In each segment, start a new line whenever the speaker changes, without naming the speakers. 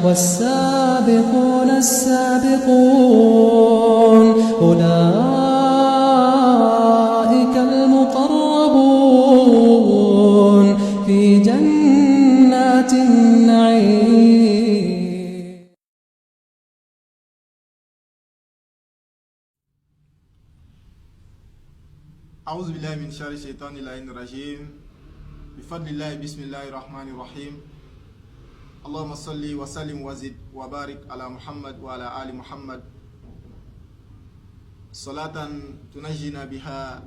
والسابقون السابقون أولئك المقربون في جنات النعيم.
أعوذ بالله من شر الشيطان اللعين الرجيم. بفضل الله بسم الله الرحمن الرحيم. اللهم صل وسلم وزد وبارك على محمد وعلى آل محمد صلاة تنجينا بها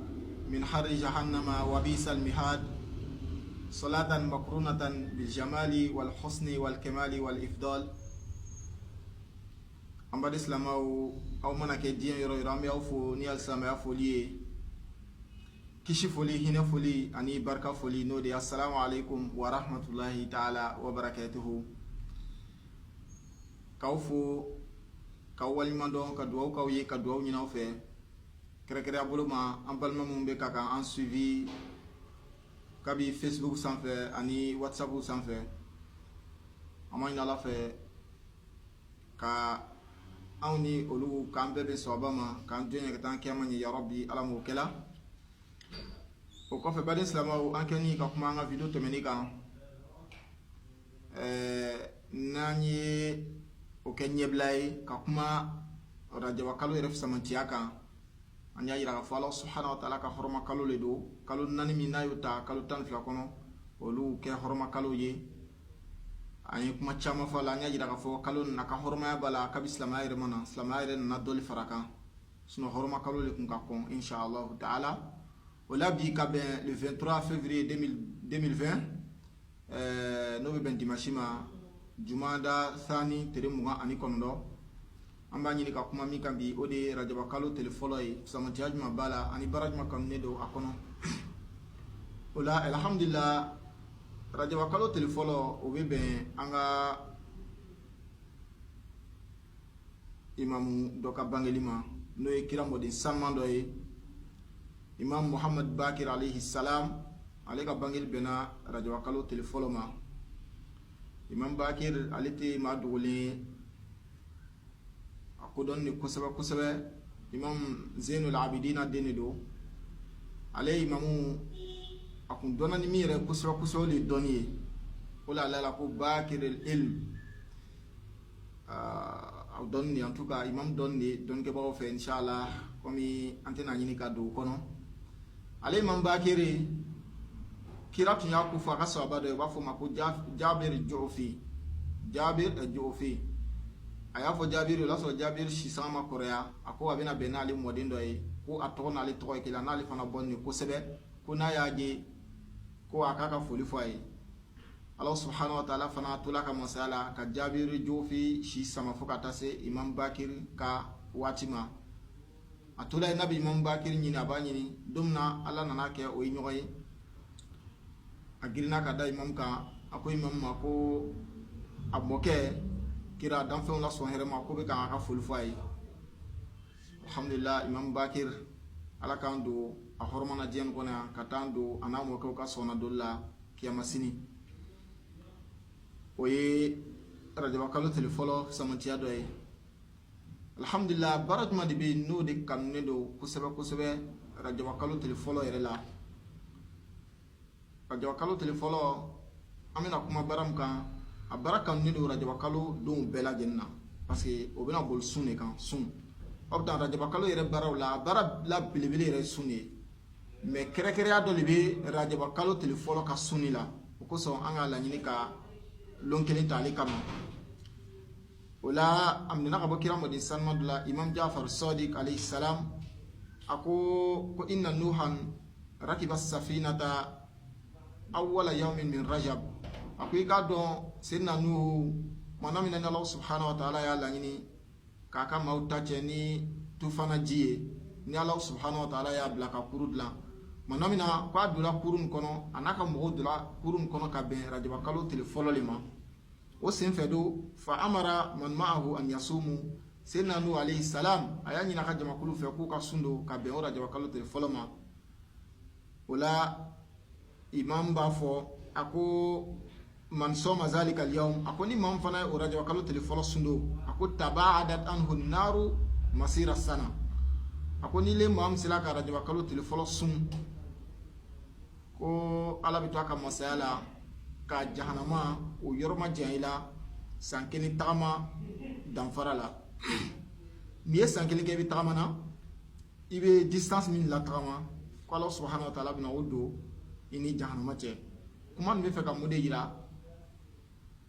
من حر جهنم وبئس المهاد، صلاة مقرونة بالجمال والحسن والكمال والإفضال. أما الإسلام أو منك الدين يرامي أو فوني الإسلام أفولي kishi foli hina foli ani barka foli no de assalamu alaikum wa rahmatullahi ta'ala wa barakatuhu. Kawfo kawali mandon ka duwaw kawye ka duwaw nyina fe kere abuluma ambalma mumbe kaka en suivi kabi Facebook sanfɛ ani WhatsApp sanfɛ amani ala fɛ ka awni olu kan bebe sobama kan dunya ka tan kiyama ya rabbi alamu kala. O kɔfɛ baden silamaw an kɛni ka kuma an ka video tɛmɛni kan n'an ye o kɛ ɲɛbila ye ka kuma rajaba kalo yɛrɛ fisamantiya kan. An y'a yira k'a fɔ Ala subhanahu wa ta'ala ka hɔrɔma kalo le don, kalo 4 min n'a y'o ta kalo 12 kɔnɔ olu kɛ hɔrɔma kalo ye. An ye kuma caman fɔ a la, an y'a yira k'a fɔ kalo nin a ka hɔrɔmaya b'a la kabi silamɛya yɛrɛ mana, silamɛya yɛrɛ nana dɔli fara kan sinon hɔrɔma kalo le kun ka kɔn inshallah ta'ala. Ola bi ka bɛn le 23 février 2020 n'o bɛ bɛn dimanche ma Jumada Thani tere 29 an b'a ɲini ka kuma min kan bi o de ye rajaba kalo tile fɔlɔ ye, fisamantiya juma b'a la ani baara juma kanu ne don a kɔnɔ. O la alhamdulillah rajaba kalo tile fɔlɔ o bɛ bɛn an ka imamu dɔ ka bangeli ma n'o ye kira mɔden sanuman dɔ ye, Imam Muhammad Bakir alayhi salam. Ale ka bangeli bɛnna rajaba kalo tile fɔlɔ ma. Imam Bakir ale tɛ maa dogolen a kodɔn ni kosɛbɛ kosɛbɛ. Imam Zainul Abidina den de don. Ale imamu a kun dɔnna ni min yɛrɛ kosɛbɛ kosɛbɛ le dɔnni ye, o la ale la ko Bakir al-ilm. A dɔnni en tout cas imam dɔnni dɔnnikɛbagaw fɛ inshallah komi an tɛna ɲini ka don o kɔnɔ. Ale Imam Bakiri kira tun y'a ko fɔ a ka sahaba dɔ ye, u b'a fɔ o ma ko Jabir Ju'fi. Jabir Ju'fi. A y'a fɔ Jabir o la sɔrɔ Jabir sisan ma kɔrɔya, a ko a bɛna bɛn n'ale mɔden dɔ ye ko a tɔgɔ n'ale tɔgɔ ye kelen, n'ale fana bɔnnen kosɛbɛ, ko n'a y'a ye ko a k'a ka foli fɔ a ye. Allah subhanahu wa ta'ala fana tola ka masaya la ka Jabir Ju'fi si sama fo ka taa se Imam Bakir ka waati ma. A tola ye nabi Imam Bakir ɲini a b'a ɲini don min na Ala nana kɛ o ye ɲɔgɔn ye. A girinna ka da imam kan, a ko imam ma ko a mɔkɛ kira danfɛnw la sɔn hɛrɛ ma ko bɛ kan a ka foli fɔ a ye. Alhamdulillah Imam Bakir Ala k'an don a hɔrɔmana diɲɛ nin kɔnɔ yan ka taa don a n'a mɔkɛw ka sɔnna doli la kiyama sini. O ye rajaba kalo tile fɔlɔ fisamantiya dɔ ye. Alhamdulillah baara juma de bɛ yen n'o de kanunen don kosɛbɛ kosɛbɛ rajaba kalo tile fɔlɔ yɛrɛ la. Rajaba kalo tile fɔlɔ an bɛna kuma baara min kan, a baara kanunen don rajaba kalo donw bɛɛ lajɛlen na parce que o bɛna boli sun de kan, sun. O bɛ taa rajaba kalo yɛrɛ baaraw la, a baara la belebele yɛrɛ ye sun de ye, mais kɛrɛkɛrɛnya dɔ de bɛ rajaba kalo tile fɔlɔ ka sunni la, o kosɔn an ka laɲini ka lon kelen ta ale kama. O la a minɛna ka bɔ kira mɔden sanuman dɔ la, Imam Jafar Sadiq alayhi salam, a ko inna Nuhan rakiba safinata awwala yawmin min Rajab. A ko i k'a dɔn Seydina Nuhu tumana min na Allah subhanahu wa ta'ala y'a laɲini k'a ka maaw ta cɛ ni tufana ji ye, ni Allah subhanahu wa ta'ala y'a bila ka kuru dilan, tumana min na k'a donna kuru in kɔnɔ a n'a ka mɔgɔw donna kuru in kɔnɔ ka bɛn rajaba kalo tile fɔlɔ le ma. O senfɛ don fa amara man ma'ahu an yasumu. Seydina Nuhu alayhi salam a y'a ɲini a ka jamakulu fɛ k'u ka sun don ka bɛn o rajaba kalo tile fɔlɔ ma. O la imam b'a fɔ a ko man soma zalika al-yawm akoni man fana o rajab kalo tele folo sundo ako tabaadat anhu an-naru masira sana akoni le mam sila ka rajab kalo tele folo sun ko ala bitu aka masala ka jahannama o yorma jahila sankeni tama danfara la ni ye sankeli ke bi tama na ibe distance min la tama ko Allah subhanahu wa ta'ala bina odo ini jahannama che kuma mi fe ka mode yira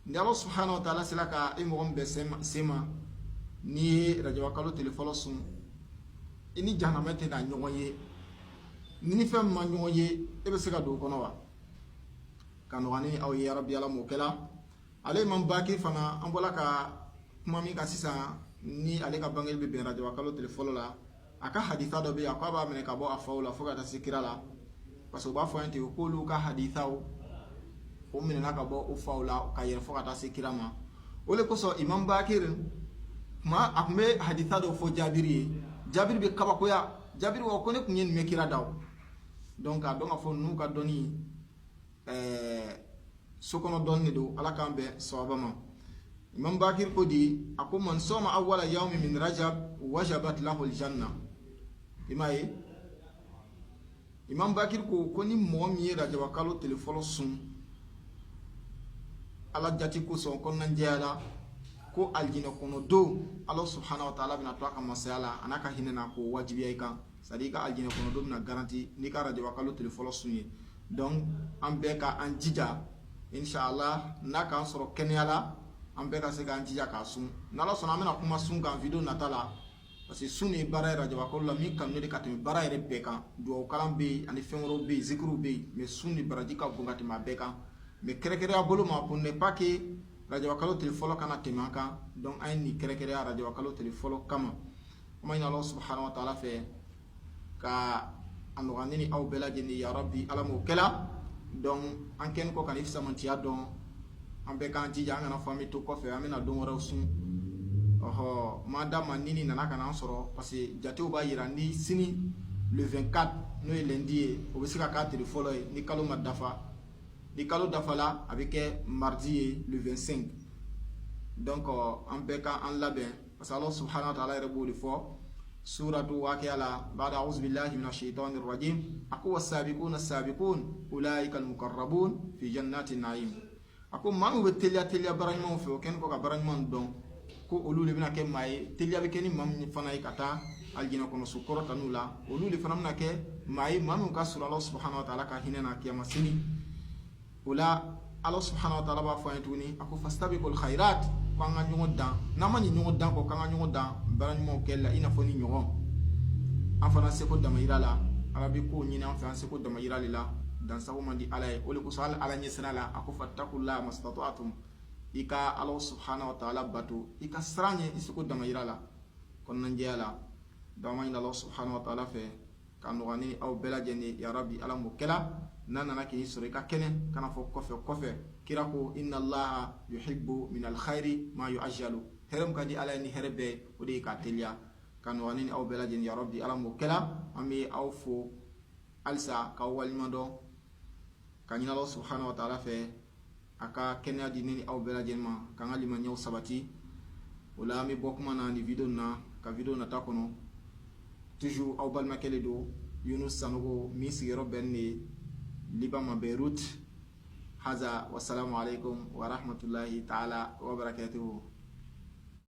ni Allah subhanahu wa ta'ala sila ka e mo be sema ni rajab kalo tele folo sun ini jahannama te na nyoye ni fɛn ma ɲɔgɔn ye e bɛ se ka don o kɔnɔ wa ka nɔgɔni aw ye yarabi ala m'o kɛla ale Imam Bakir fana an bɔla ka kuma min kan sisan ni ale ka bangeli bɛ bɛn rajab kalo tile fɔlɔ la a ka haditha dɔ bɛ yen a ko a b'a minɛ ka bɔ a faw la fo ka taa se kira la parce que u b'a fɔ an ten k'olu ka hadithaw o minɛna ka bɔ o faw la ka yɛlɛ fo ka taa se kira ma o de kosɔn Imam Bakir kuma a tun bɛ haditha dɔ fɔ Jabiri ye Jabiri bɛ kabakoya Jabiri wa ko ne tun ye nin mɛn kira da o donc a dɔn ka fɔ n'u ka dɔnni sokɔnɔ dɔnni de don ala k'an bɛn sawaba ma Imam Bakir ko di a ko man soma awwala yawmi min rajab wajabat lahu aljanna i m'a ye Imam Bakir ko ni mɔgɔ min ye rajab kalo tile fɔlɔ sun ala jati kosɔn kɔnɔna jɛya la ko aljinɛ kɔnɔ don Allah subhanahu wa ta'ala bɛna to a ka masaya la a n'a ka hinɛ na k'o wajibiya i kan c'est-à-dire i ka aljinɛ kɔnɔ don bɛna garanti n'i ka rajab kalo tile fɔlɔ sun ye donc an bɛɛ ka an jija inshallah n'a k'an sɔrɔ kɛnɛya la an bɛɛ ka se k'an jija k'a sun n'Ala sɔnna an bɛna kuma sun kan video nata la parce que sun ye baara ye rajab kalo la min kanu de ka tɛmɛ baara yɛrɛ bɛɛ kan duwawu kalan bɛ yen ani fɛn wɛrɛw bɛ yen zikiriw bɛ yen mais sun ni baraji ka bon ka tɛmɛ a bɛɛ kan mais kɛrɛkɛrɛnya bolo ma pour ne pas que rajab kalo tile fɔlɔ kana tɛmɛ an kan donc an ye nin kɛrɛkɛrɛnya rajab kalo tile fɔlɔ kama an b'a ɲini Allah subhanahu wa ta'ala fɛ ka a nɔgɔya ni aw bɛɛ lajɛlen ya rabbi ala m'o kɛla donc an kɛni kɔ ka ni fisamantiya dɔn an bɛɛ k'an jija an kana fɔ an bɛ to kɔfɛ an bɛna don wɛrɛw sun ɔhɔ maa d'a ma ni nin nana ka n'an sɔrɔ parce que jatew b'a yira ni sini le 24 n'o ye lundi ye o bɛ se ka k'a tile fɔlɔ ye ni kalo ma dafa ni kalo dafala a bɛ kɛ mardi ye le 25 donc an bɛɛ k'an labɛn parce que Allah subhanahu wa ta'ala yɛrɛ b'o de fɔ suratu waqi'a la ba'da a'udhu billahi minash shaitanir rajim aku was-sabiquna as-sabiqun ulaika al-muqarrabun fi jannatin na'im ako maa bɛ teliya bara ɲumanw fɛ o kɛni kɔ ka bara ɲuman dɔn ko olu de bɛna kɛ maa ye teliya bɛ kɛ ni maa min fana ye ka taa aljinɛ kɔnɔ so kɔrɔta n'u la olu de fana bɛna kɛ maa ye maa min ka surun Allah subhanahu wa ta'ala ka hinɛ na kiyama sini o la Allah subhanahu wa ta'ala b'a fɔ an ye tuguni a ko fastabiqul khairat ko an ka ɲɔgɔn dan n'an ma nin ɲɔgɔn dan kɔ k'an ka ɲɔgɔn dan bara ɲumanw kɛli la i n'a fɔ ni ɲɔgɔn an fana seko damayira la ala bɛ kow ɲini an fɛ an seko damayira de la dansago man di ala ye o de kosɔn hali ala ɲɛsira la a ko fattaqullaha mastata'tum i ka Allah subhanahu wa ta'ala bato i ka siran ɲɛ i seko damayira la kɔnɔnajɛya la donc an b'a ɲini Allah subhanahu wa ta'ala fɛ ka nɔgɔya ni aw bɛɛ lajɛlen ya rabbi ala m'o kɛla n'a nana k'i sɔrɔ i ka kɛnɛ kana fɔ kɔfɛ kira ko inna allaha yuhibbu min alkhairi ma yu'ajjalu hɛrɛ min ka di ala ye ni hɛrɛ bɛɛ o de ye k'a teliya ka nɔgɔya ni aw bɛɛ lajɛlen ya rabbi ala m'o kɛla an bɛ aw fo halisa k'aw waliɲuman dɔn ka ɲini Allah subhanahu wa ta'ala fɛ a ka kɛnɛya di ne ni aw bɛɛ lajɛlen ma k'an ka limaniyaw sabati o la an bɛ bɔ kuma na ni video na ka video nata kɔnɔ toujours aw balimakɛ de don Yunus Sanogo min sigiyɔrɔ bɛnnen de Liban ma Beirut haza wassalamu alaikum wa rahmatullahi ta'ala wa barakatuhu.